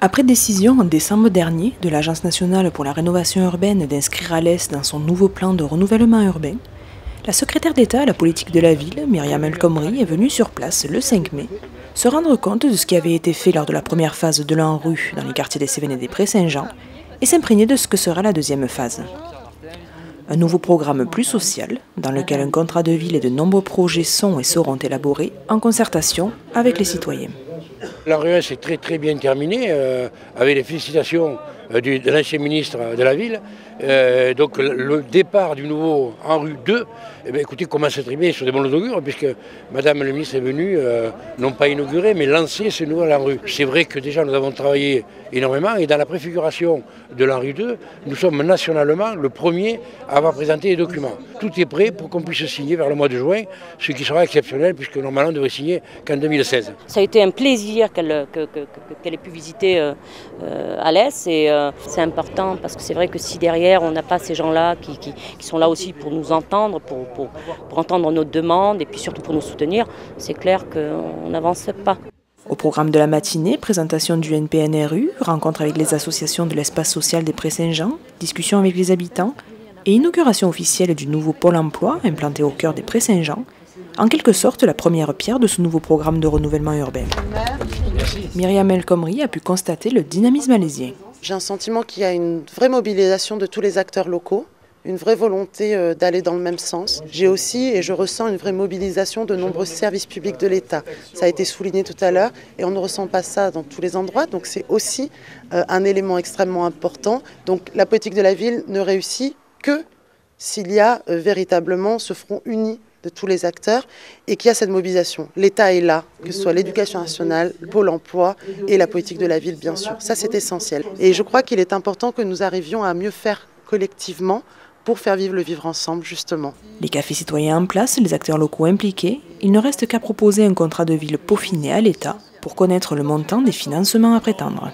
Après décision en décembre dernier de l'Agence nationale pour la rénovation urbaine d'inscrire Alès dans son nouveau plan de renouvellement urbain, la secrétaire d'État à la politique de la ville, Myriam El Khomri, est venue sur place le 5 mai se rendre compte de ce qui avait été fait lors de la première phase de l'ANRU dans les quartiers des Cévennes et des Prés-Saint-Jean et s'imprégner de ce que sera la deuxième phase. Un nouveau programme plus social, dans lequel un contrat de ville et de nombreux projets sont et seront élaborés en concertation avec les citoyens. L'ANRU s'est très bien terminé, avec les félicitations de l'ancien ministre de la ville. Donc le départ du nouveau ANRU 2, écoutez, commence très bien sur des bons augures, puisque Madame le ministre est venue, non pas inaugurer, mais lancer ce nouvel ANRU. C'est vrai que déjà nous avons travaillé énormément, et dans la préfiguration de l'ANRU 2, nous sommes nationalement le premier à avoir présenté les documents. Tout est prêt pour qu'on puisse signer vers le mois de juin, ce qui sera exceptionnel, puisque normalement on devrait signer qu'en 2016. Ça a été un plaisir qu'elle ait pu visiter Alès, et c'est important parce que c'est vrai que si derrière on n'a pas ces gens-là qui sont là aussi pour nous entendre, pour entendre nos demandes et puis surtout pour nous soutenir, c'est clair qu'on n'avance pas. Au programme de la matinée, présentation du NPNRU, rencontre avec les associations de l'espace social des Prés-Saint-Jean, discussion avec les habitants et inauguration officielle du nouveau pôle emploi implanté au cœur des Prés-Saint-Jean, en quelque sorte la première pierre de ce nouveau programme de renouvellement urbain. Myriam El Khomri a pu constater le dynamisme alésien. J'ai un sentiment qu'il y a une vraie mobilisation de tous les acteurs locaux, une vraie volonté d'aller dans le même sens. J'ai aussi, et je ressens, une vraie mobilisation de nombreux services publics de l'État. Ça a été souligné tout à l'heure et on ne ressent pas ça dans tous les endroits, donc c'est aussi un élément extrêmement important. Donc la politique de la ville ne réussit que s'il y a véritablement ce front uni de tous les acteurs et qu'il y a cette mobilisation. L'État est là, que ce soit l'éducation nationale, le pôle emploi et la politique de la ville, bien sûr. Ça, c'est essentiel. Et je crois qu'il est important que nous arrivions à mieux faire collectivement pour faire vivre le vivre ensemble, justement. Les cafés citoyens en place, les acteurs locaux impliqués, il ne reste qu'à proposer un contrat de ville peaufiné à l'État pour connaître le montant des financements à prétendre.